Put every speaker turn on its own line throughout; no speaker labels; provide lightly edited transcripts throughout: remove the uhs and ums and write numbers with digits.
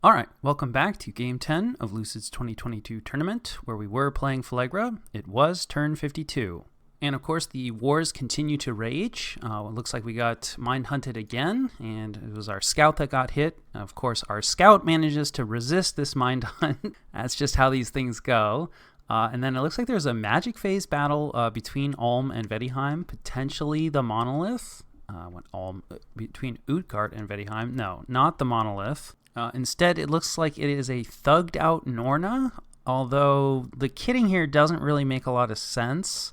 Alright, welcome back to Game 10 of Lucid's 2022 tournament, where we were playing Phlegra. It was turn 52. And of course, the wars continue to rage. It looks like we got mind hunted again, and it was our scout that got hit. Of course, our scout manages to resist this mind hunt. That's just how these things go. And then it looks like there's a magic phase battle between Ulm and Vaettiheim, potentially the monolith. Between Utgard and Vaettiheim. No, not the monolith. Instead, it looks like it is a thugged out Norna, although the kitting here doesn't really make a lot of sense.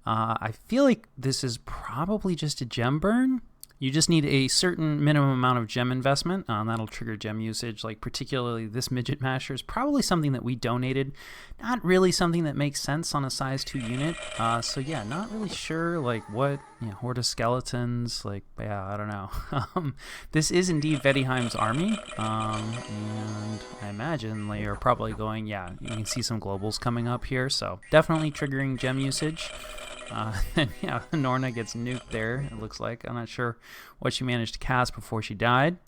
I feel like this is probably just a gem burn. You just need a certain minimum amount of gem investment. That'll trigger gem usage, like particularly this midget masher is probably something that we donated. Not really something that makes sense on a size 2 unit. So yeah, not really sure like what, horde of skeletons, like, yeah, I don't know. This is indeed Vaettiheim's army. And I imagine they are probably going, yeah, you can see some globals coming up here. So definitely triggering gem usage. And yeah, Norna gets nuked there, it looks like. I'm not sure what she managed to cast before she died.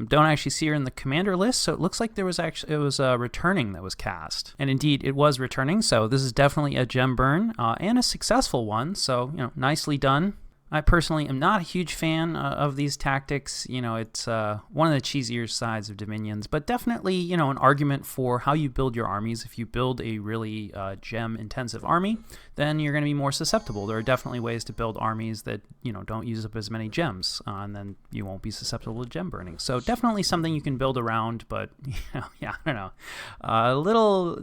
Don't actually see her in the commander list, so it looks like it was returning that was cast. And indeed, it was returning, so this is definitely a gem burn, and a successful one, so, nicely done. I personally am not a huge fan of these tactics. It's one of the cheesier sides of Dominions, but definitely, an argument for how you build your armies. If you build a really gem-intensive army, then you're going to be more susceptible. There are definitely ways to build armies that, don't use up as many gems, and then you won't be susceptible to gem burning. So definitely something you can build around, but, yeah, I don't know. A little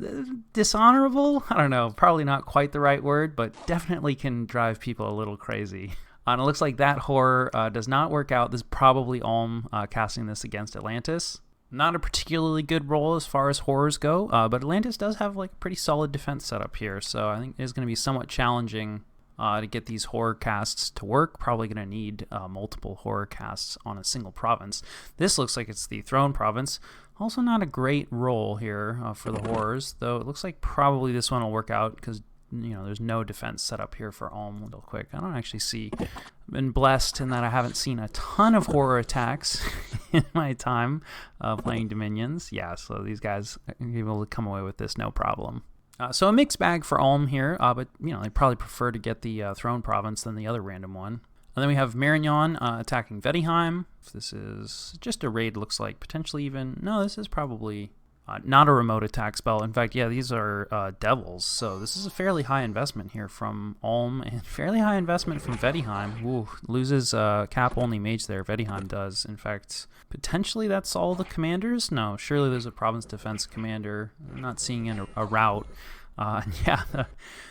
dishonorable? I don't know. Probably not quite the right word, but definitely can drive people a little crazy. And it looks like that horror does not work out. This is probably Ulm casting this against Atlantis. Not a particularly good roll as far as horrors go, but Atlantis does have like a pretty solid defense setup here, so I think it's going to be somewhat challenging to get these horror casts to work. Probably going to need multiple horror casts on a single province. This looks like it's the Throne province. Also not a great roll here for the horrors, though it looks like probably this one will work out because there's no defense set up here for Ulm real quick. I don't actually see. I've been blessed in that I haven't seen a ton of horror attacks in my time playing Dominions. Yeah, so these guys are able to come away with this no problem. So a mixed bag for Ulm here, but they probably prefer to get the Throne province than the other random one. And then we have Marignon attacking Vaettiheim. If this is just a raid, looks like potentially even. No, this is probably. Not a remote attack spell. In fact, yeah, these are devils. So this is a fairly high investment here from Ulm and fairly high investment from Vaettiheim. Ooh, loses cap-only mage there. Vaettiheim does. In fact, potentially that's all the commanders? No, surely there's a province defense commander. I'm not seeing a route. Yeah,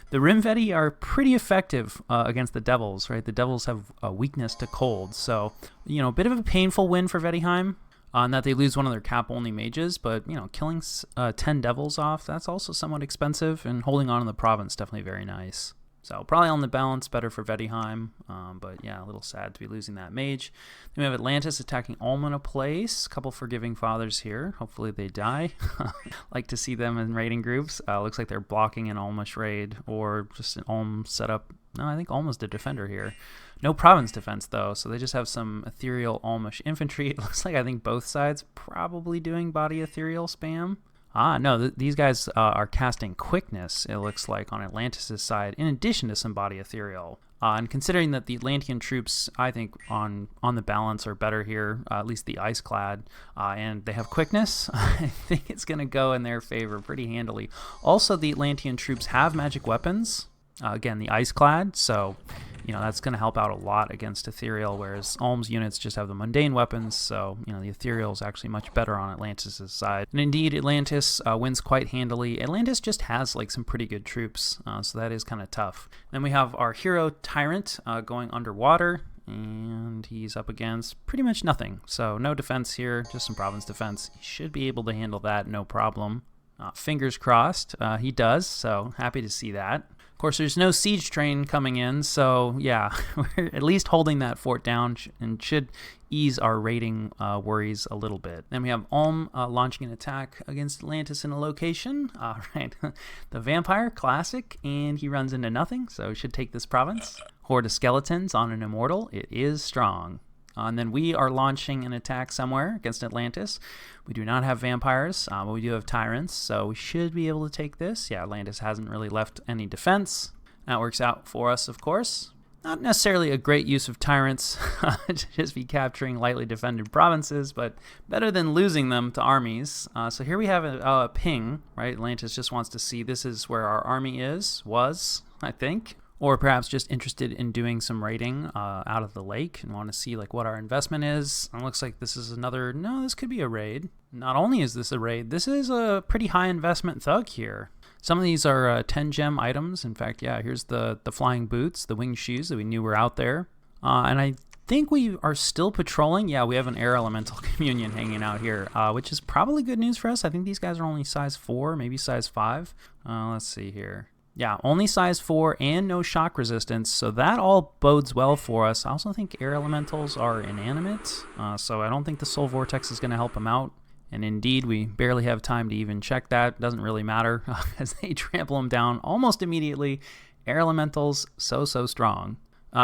the Rimvetti are pretty effective against the devils, right? The devils have a weakness to cold. So, a bit of a painful win for Vaettiheim. And that they lose one of their cap-only mages, but, killing 10 devils off, that's also somewhat expensive, and holding on to the province, definitely very nice. So, probably on the balance, better for Vaettiheim, but yeah, a little sad to be losing that mage. Then we have Atlantis attacking Ulm in a place, a couple forgiving fathers here, hopefully they die. Like to see them in raiding groups. Looks like they're blocking an Ulmish raid, or just an Ulm setup. No, I think Ulm is the defender here. No province defense, though, so they just have some ethereal Ulmish infantry. It looks like I think both sides probably doing body ethereal spam. No, these guys are casting quickness, it looks like, on Atlantis' side, in addition to some body ethereal. And considering that the Atlantean troops, I think, on the balance are better here, at least the ice-clad, and they have quickness, I think it's going to go in their favor pretty handily. Also, the Atlantean troops have magic weapons. Again, the ice-clad, so that's going to help out a lot against ethereal, whereas Ulm's units just have the mundane weapons, so the ethereal is actually much better on Atlantis' side. And indeed, Atlantis wins quite handily. Atlantis just has like some pretty good troops, so that is kind of tough. Then we have our hero Tyrant going underwater, and he's up against pretty much nothing. So no defense here, just some province defense. He should be able to handle that, no problem. Fingers crossed, he does, so happy to see that. Of course, there's no siege train coming in, so yeah, we're at least holding that fort down and should ease our raiding worries a little bit. Then we have Ulm launching an attack against Atlantis in a location. Right, the vampire, classic, and he runs into nothing, so should take this province. Horde of skeletons on an immortal. It is strong. And then we are launching an attack somewhere against Atlantis. We do not have vampires, but we do have tyrants, so we should be able to take this. Yeah, Atlantis hasn't really left any defense. That works out for us, of course. Not necessarily a great use of tyrants to just be capturing lightly defended provinces, but better than losing them to armies. So here we have a ping, right? Atlantis just wants to see this is where our army was, I think. Or perhaps just interested in doing some raiding out of the lake and want to see like what our investment is. It looks like this is another, no, this could be a raid. Not only is this a raid, this is a pretty high investment thug here. Some of these are 10 gem items. In fact, yeah, here's the flying boots, the winged shoes that we knew were out there. And I think we are still patrolling. Yeah, we have an air elemental communion hanging out here, which is probably good news for us. I think these guys are only size 4, maybe size 5. Let's see here. Yeah, only size 4 and no shock resistance, so that all bodes well for us. I also think air elementals are inanimate, so I don't think the soul vortex is going to help them out. And indeed, we barely have time to even check that. Doesn't really matter, as they trample them down almost immediately. Air elementals, so strong.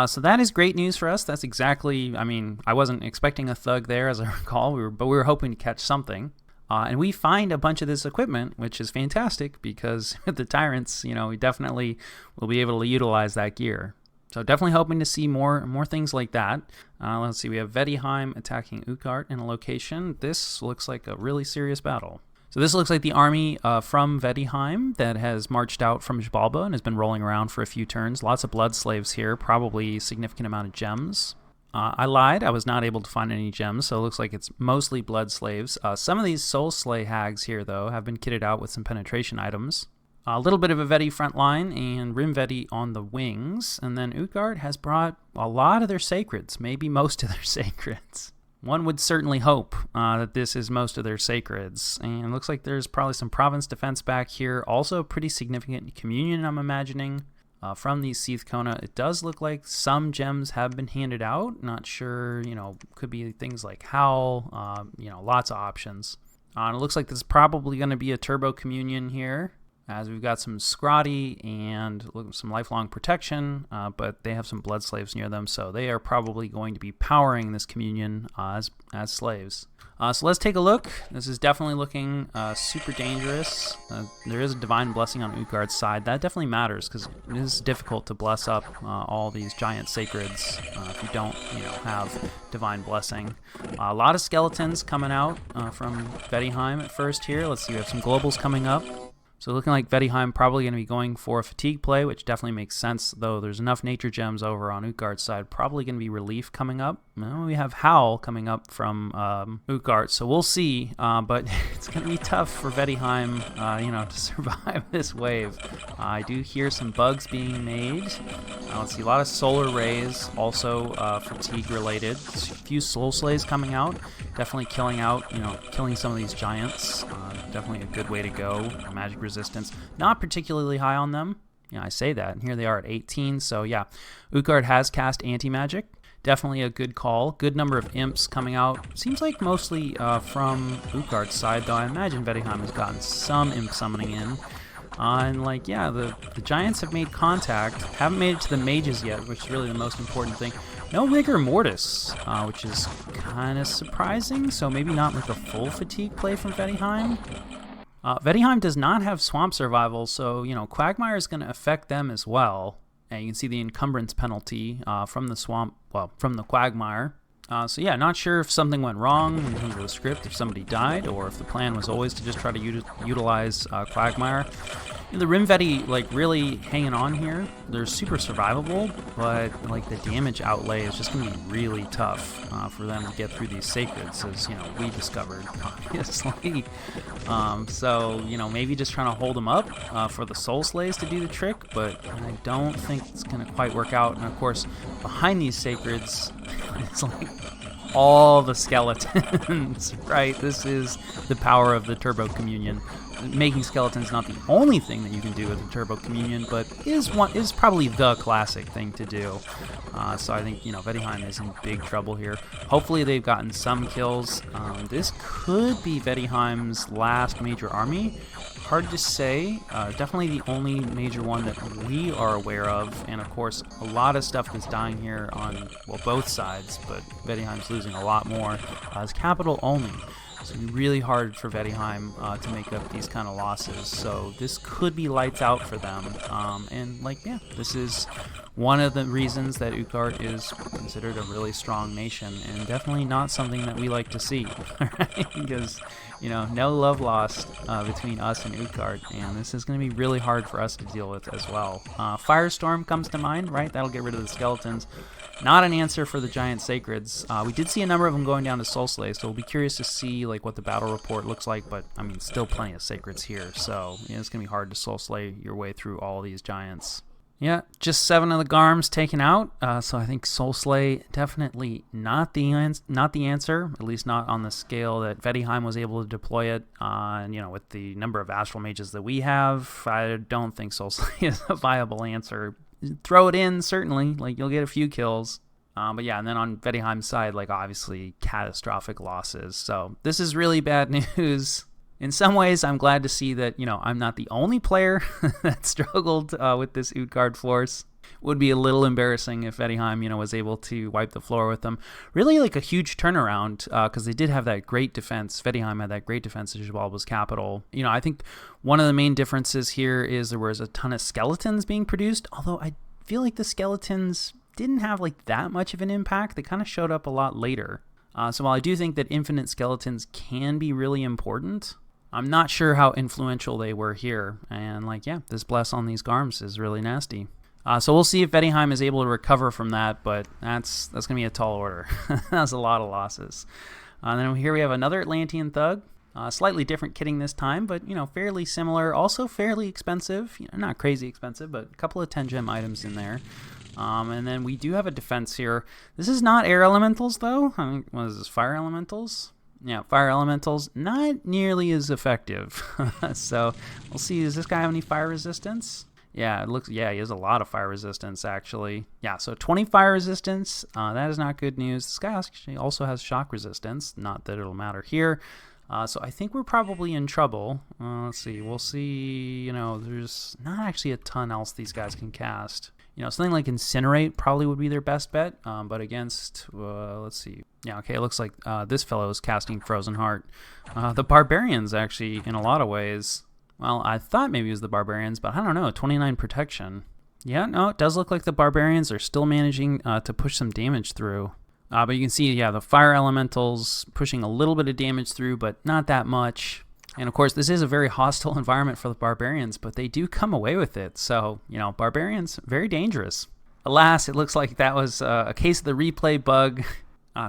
So that is great news for us. That's exactly, I mean, I wasn't expecting a thug there, as I recall, but we were hoping to catch something. And we find a bunch of this equipment, which is fantastic because with the tyrants, you know, we definitely will be able to utilize that gear. So definitely hoping to see more things like that. Let's see, we have Vaettiheim attacking Utgard in a location. This looks like a really serious battle. So this looks like the army from Vaettiheim that has marched out from Jalba and has been rolling around for a few turns. Lots of blood slaves here, probably a significant amount of gems. I lied. I was not able to find any gems, so it looks like it's mostly blood slaves. Some of these soul slay hags here, though, have been kitted out with some penetration items. A little bit of a Vetti front line and Rim Vetti on the wings. And then Utgard has brought a lot of their sacreds, maybe most of their sacreds. One would certainly hope that this is most of their sacreds. And it looks like there's probably some province defense back here. Also pretty significant communion, I'm imagining. From these Seath Kona, it does look like some gems have been handed out. Not sure, you know, could be things like Howl, you know, lots of options. And it looks like this is probably going to be a turbo communion here, as we've got some Scrotty and some lifelong protection, but they have some blood slaves near them, so they are probably going to be powering this communion as slaves. So let's take a look. This is definitely looking super dangerous. There is a divine blessing on Utgard's side. That definitely matters because it is difficult to bless up all these giant sacreds if you don't, you know, have divine blessing. A lot of skeletons coming out from Vaettiheim at first here. Let's see, we have some globals coming up. So looking like Vaettiheim probably going to be going for a fatigue play, which definitely makes sense, though there's enough nature gems over on Utgard's side. Probably going to be relief coming up. Well, we have Howl coming up from Utgard, so we'll see. But it's going to be tough for Vaettiheim, you know, to survive this wave. I do hear some bugs being made. Let's see, a lot of solar rays, also fatigue related. A few soul slays coming out. Definitely killing some of these giants. Definitely a good way to go. Magic resistance, not particularly high on them. Yeah, I say that, and here they are at 18. So yeah, Utgard has cast anti-magic. Definitely a good call. Good number of imps coming out. Seems like mostly from Utgard's side, though I imagine Vaettiheim has gotten some imp summoning in. And like, yeah, the giants have made contact. Haven't made it to the mages yet, which is really the most important thing. No rigor mortis, which is kind of surprising. So maybe not like a full fatigue play from Vaettiheim. Vaettiheim does not have swamp survival, so, you know, Quagmire is going to affect them as well. And you can see the encumbrance penalty from the swamp, well, from the Quagmire. So yeah, not sure if something went wrong in terms of the script, if somebody died, or if the plan was always to just try to utilize Quagmire. The Rim Vetti, like, really hanging on here. They're super survivable, but, like, the damage outlay is just going to be really tough for them to get through these sacreds, as, you know, we discovered, obviously. So, you know, maybe just trying to hold them up for the Soul Slays to do the trick, but I don't think it's going to quite work out. And, of course, behind these sacreds, it's like all the skeletons, right? This is the power of the Turbo Communion. making skeletons not the only thing that you can do with the Turbo Communion, but is probably the classic thing to do. So I think, Vaettiheim is in big trouble here. Hopefully they've gotten some kills. This could be Vaettiheim's last major army. Hard to say. Definitely the only major one that we are aware of, and of course a lot of stuff that's dying here on, well, both sides, but Vaettiheim's losing a lot more, is capital only. So it'd be really hard for Vaettiheim to make up these kind of losses. So this could be lights out for them. And this is one of the reasons that Utgard is considered a really strong nation, and definitely not something that we like to see, right? Because, no love lost between us and Utgard, and this is going to be really hard for us to deal with as well. Firestorm comes to mind, right? That'll get rid of the skeletons. Not an answer for the giant sacreds. We did see a number of them going down to Soulslay, so we'll be curious to see what the battle report looks like, but still plenty of sacreds here, so it's going to be hard to Soulslay your way through all these giants. Yeah, just 7 of the Garms taken out, so I think Soulslay definitely not the answer, at least not on the scale that Vaettiheim was able to deploy it. And with the number of Astral Mages that we have, I don't think Soulslay is a viable answer. Throw it in, certainly, you'll get a few kills. But yeah, and then on Vaettiheim's side, obviously catastrophic losses. So this is really bad news. In some ways, I'm glad to see that, I'm not the only player that struggled with this Utgard force. Would be a little embarrassing if Vaettiheim, was able to wipe the floor with them. Really, a huge turnaround, because they did have that great defense. Vaettiheim had that great defense at Xibalba's capital. I think one of the main differences here is there was a ton of skeletons being produced, although I feel like the skeletons didn't have, that much of an impact. They kind of showed up a lot later. So while I do think that infinite skeletons can be really important, I'm not sure how influential they were here. And this bless on these Garms is really nasty. So we'll see if Vaettiheim is able to recover from that, but that's going to be a tall order. That's a lot of losses. And then here we have another Atlantean Thug. Slightly different kitting this time, but fairly similar. Also fairly expensive. Not crazy expensive, but a couple of 10-gem items in there. And then we do have a defense here. This is not air elementals, though. What is this, fire elementals? Yeah, fire elementals, not nearly as effective. So we'll see. Does this guy have any fire resistance? Yeah, he has a lot of fire resistance, actually. Yeah, so 20 fire resistance. That is not good news. This guy actually also has shock resistance. Not that it'll matter here. So I think we're probably in trouble. Let's see. We'll see. There's not actually a ton else these guys can cast. Something like Incinerate probably would be their best bet, but against, let's see. Yeah, okay, it looks like this fellow is casting Frozen Heart. The Barbarians, actually, in a lot of ways. Well, I thought maybe it was the Barbarians, but I don't know, 29 protection. Yeah, no, it does look like the Barbarians are still managing to push some damage through. But you can see, yeah, the Fire Elementals pushing a little bit of damage through, but not that much. And of course, this is a very hostile environment for the Barbarians, but they do come away with it. So, Barbarians, very dangerous. Alas, it looks like that was a case of the replay bug.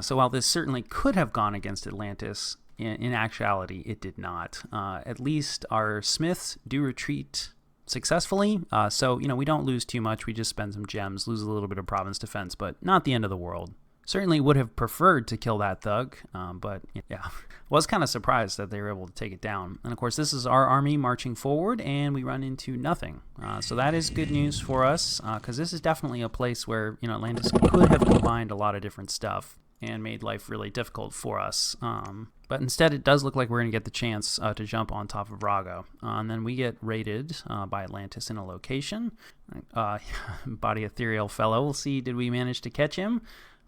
So while this certainly could have gone against Atlantis, in actuality, it did not. At least our Smiths do retreat successfully. So, we don't lose too much. We just spend some gems, lose a little bit of province defense, but not the end of the world. Certainly would have preferred to kill that Thug, but yeah, was kind of surprised that they were able to take it down. And of course, this is our army marching forward, and we run into nothing. So that is good news for us, because this is definitely a place where Atlantis could have combined a lot of different stuff and made life really difficult for us. But instead, it does look like we're going to get the chance to jump on top of Raga. And then we get raided by Atlantis in a location. Body Ethereal fellow. We'll see, did we manage to catch him?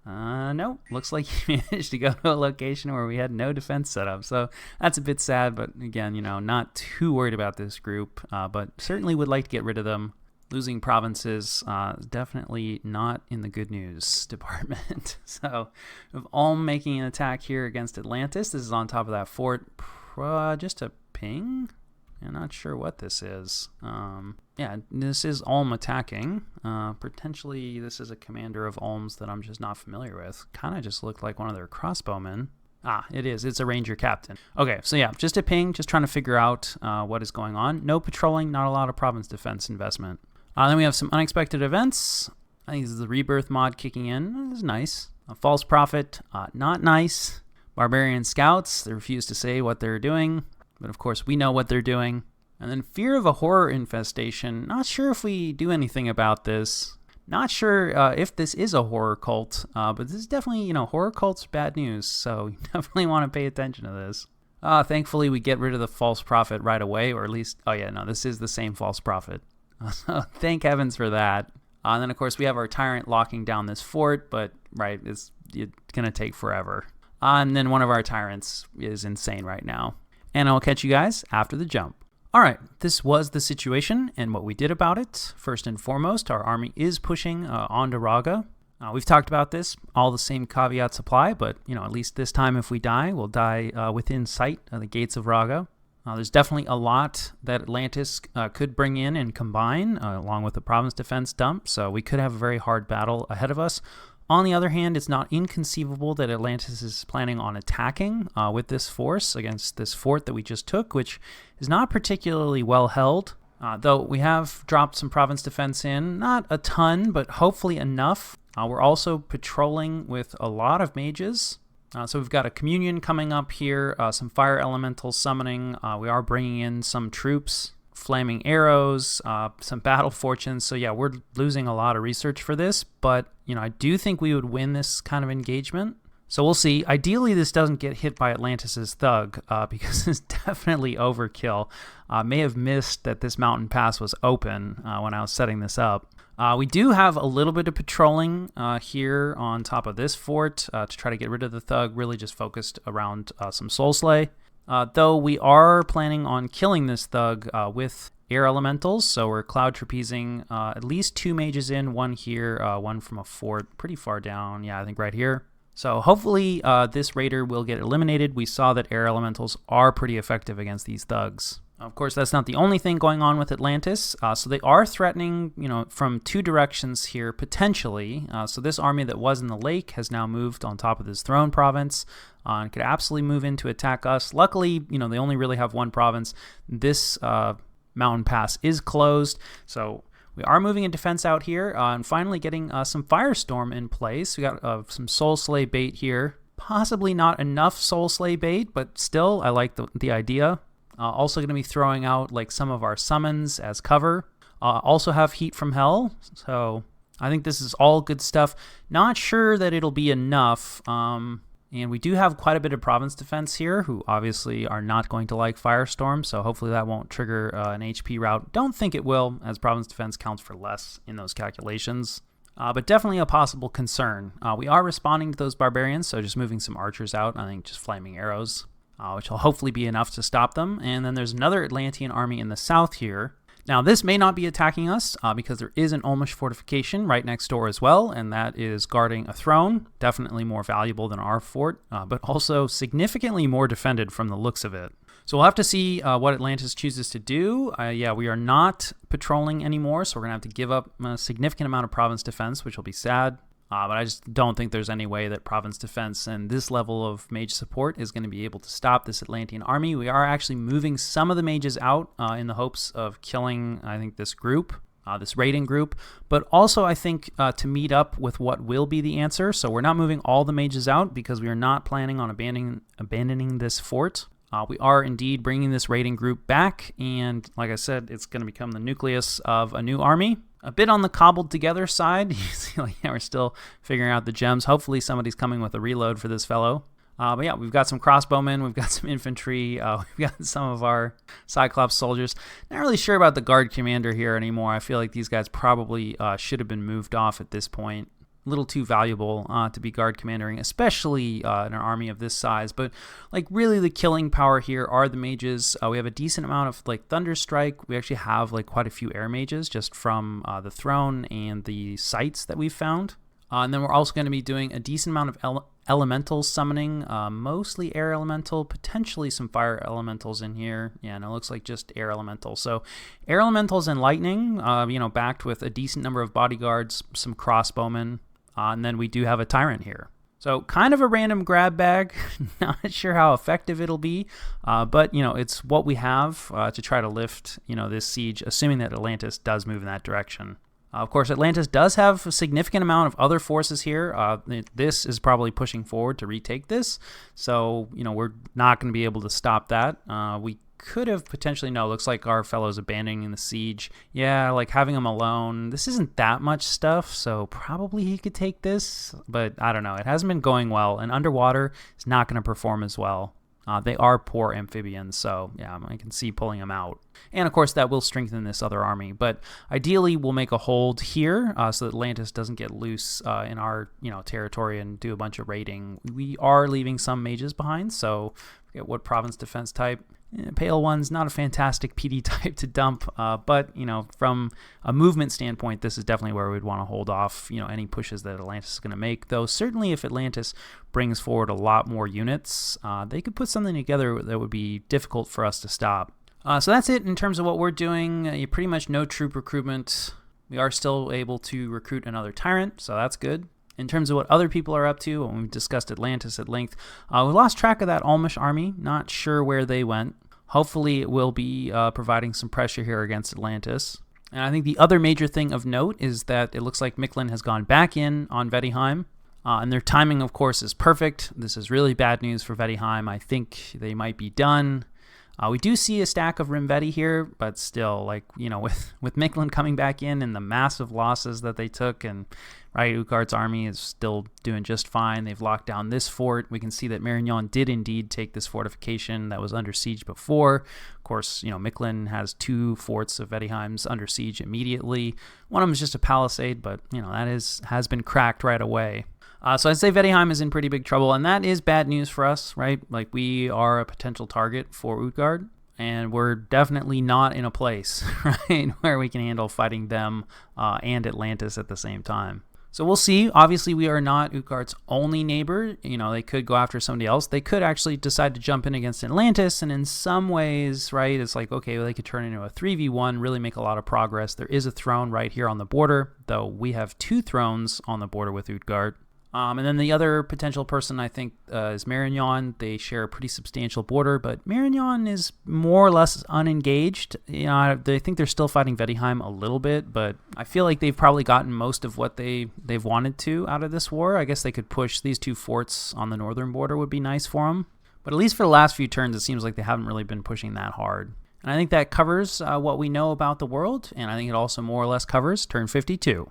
No, looks like he managed to go to a location where we had no defense set up. So that's a bit sad, but again, not too worried about this group, but certainly would like to get rid of them. Losing provinces, definitely not in the good news department. So with Ulm making an attack here against Atlantis, this is on top of that fort. Just a ping? I'm not sure what this is. Yeah, this is Ulm attacking. Potentially this is a commander of Ulm's that I'm just not familiar with. Kind of just looked like one of their crossbowmen. Ah, it is. It's a ranger captain. Okay, so yeah, just a ping, just trying to figure out what is going on. No patrolling, not a lot of province defense investment. Then we have some unexpected events. I think this is the Rebirth mod kicking in. This is nice. A false prophet, not nice. Barbarian scouts, they refuse to say what they're doing. but of course we know what they're doing. And then fear of a horror infestation. Not sure if we do anything about this. Not sure if this is a horror cult, but this is definitely, horror cults are bad news, so you definitely want to pay attention to this. Thankfully, we get rid of the false prophet right away, or at least, this is the same false prophet. So thank heavens for that. And then, of course, we have our tyrant locking down this fort, but, it's going to take forever. And then one of our tyrants is insane right now. And I'll catch you guys after the jump. All right, this was the situation and what we did about it. First and foremost, our army is pushing onto Raga. We've talked about this, all the same caveats apply, but at least this time if we die, we'll die within sight of the gates of Raga. There's definitely a lot that Atlantis could bring in and combine along with the province defense dump, so we could have a very hard battle ahead of us. On the other hand, it's not inconceivable that Atlantis is planning on attacking with this force against this fort that we just took, which is not particularly well held. Though we have dropped some province defense in, not a ton, but hopefully enough. We're also patrolling with a lot of mages. So we've got a communion coming up here, some fire elementals summoning. We are bringing in some troops, flaming arrows, some battle fortunes. So yeah, we're losing a lot of research for this, but I do think we would win this kind of engagement. So we'll see. Ideally, this doesn't get hit by Atlantis's thug because it's definitely overkill. May have missed that this mountain pass was open when I was setting this up. We do have a little bit of patrolling here on top of this fort to try to get rid of the thug, really just focused around some soul slay. Though we are planning on killing this thug with air elementals, so we're cloud trapezing at least 2 mages in, one here, one from a fort pretty far down, I think right here. So hopefully this raider will get eliminated. We saw that air elementals are pretty effective against these thugs. Of course, that's not the only thing going on with Atlantis. So they are threatening, from 2 directions here, potentially. So this army that was in the lake has now moved on top of this throne province and could absolutely move in to attack us. Luckily, they only really have 1 province. This mountain pass is closed, so we are moving a defense out here and finally getting some firestorm in place. We got some soul slay bait here. Possibly not enough soul slay bait, but still, I like the idea. Also going to be throwing out some of our summons as cover. Also have heat from hell, so I think this is all good stuff. Not sure that it'll be enough. And we do have quite a bit of province defense here, who obviously are not going to like Firestorm, so hopefully that won't trigger an HP route. Don't think it will, as province defense counts for less in those calculations. But definitely a possible concern. We are responding to those barbarians, so just moving some archers out, I think just flaming arrows, which will hopefully be enough to stop them. And then there's another Atlantean army in the south here. Now, this may not be attacking us because there is an Olmish fortification right next door as well, and that is guarding a throne. Definitely more valuable than our fort, but also significantly more defended from the looks of it. So we'll have to see what Atlantis chooses to do. We are not patrolling anymore, so we're going to have to give up a significant amount of province defense, which will be sad. But I just don't think there's any way that province defense and this level of mage support is going to be able to stop this Atlantean army. We are actually moving some of the mages out in the hopes of killing, I think, this group, this raiding group. But also, I think, to meet up with what will be the answer. So we're not moving all the mages out because we are not planning on abandoning this fort. We are indeed bringing this raiding group back. And like I said, it's going to become the nucleus of a new army. A bit on the cobbled together side. You see, we're still figuring out the gems. Hopefully somebody's coming with a reload for this fellow. But yeah, we've got some crossbowmen, we've got some infantry, we've got some of our Cyclops soldiers. Not really sure about the guard commander here anymore. I feel like these guys probably should have been moved off at this point. A little too valuable to be guard commandering, especially in an army of this size. But really the killing power here are the mages. We have a decent amount of Thunderstrike. We actually have quite a few air mages just from the throne and the sites that we've found. And then we're also going to be doing a decent amount of elemental summoning, mostly air elemental, potentially some fire elementals in here. Yeah, and it looks like just air elemental. So air elementals and lightning, backed with a decent number of bodyguards, some crossbowmen. And then we do have a tyrant here. So kind of a random grab bag. Not sure how effective it'll be. But, it's what we have to try to lift, this siege, assuming that Atlantis does move in that direction. Of course, Atlantis does have a significant amount of other forces here. This is probably pushing forward to retake this. So, we're not going to be able to stop that. We could have potentially, no, looks like our fellow's abandoning the siege. Yeah, like having him alone. This isn't that much stuff, so probably he could take this, but I don't know. It hasn't been going well, and underwater is not going to perform as well. They are poor amphibians, so yeah, I can see pulling them out. And of course, that will strengthen this other army. But ideally, we'll make a hold here so that Atlantis doesn't get loose in our territory and do a bunch of raiding. We are leaving some mages behind, so forget what province defense type. Pale One's not a fantastic PD type to dump, but from a movement standpoint, this is definitely where we'd want to hold off any pushes that Atlantis is going to make. Though certainly if Atlantis brings forward a lot more units, they could put something together that would be difficult for us to stop. So that's it in terms of what we're doing. Pretty much no troop recruitment. We are still able to recruit another tyrant, so that's good. In terms of what other people are up to, when we've discussed Atlantis at length, we lost track of that Almish army. Not sure where they went. Hopefully it will be providing some pressure here against Atlantis. And I think the other major thing of note is that it looks like Micklin has gone back in on Vaettiheim. And their timing, of course, is perfect. This is really bad news for Vaettiheim. I think they might be done. We do see a stack of Rimvetti here, but still, with Micklin coming back in and the massive losses that they took, and Utgard's army is still doing just fine. They've locked down this fort. We can see that Marignan did indeed take this fortification that was under siege before. Of course, Micklin has 2 forts of Vaettiheim's under siege immediately. One of them is just a palisade, but that has been cracked right away. So I'd say Vaettiheim is in pretty big trouble, and that is bad news for us, right? Like, we are a potential target for Utgard, and we're definitely not in a place, right, where we can handle fighting them and Atlantis at the same time. So we'll see. Obviously, we are not Utgard's only neighbor. They could go after somebody else. They could actually decide to jump in against Atlantis, and in some ways, right, it's like, okay, well, they could turn into a 3v1, really make a lot of progress. There is a throne right here on the border, though we have 2 thrones on the border with Utgard. And then the other potential person, I think, is Marignan. They share a pretty substantial border, but Marignan is more or less unengaged. I think they're still fighting Vaettiheim a little bit, but I feel like they've probably gotten most of what they've wanted to out of this war. I guess they could push these 2 forts on the northern border would be nice for them. But at least for the last few turns, it seems like they haven't really been pushing that hard. And I think that covers what we know about the world, and I think it also more or less covers turn 52.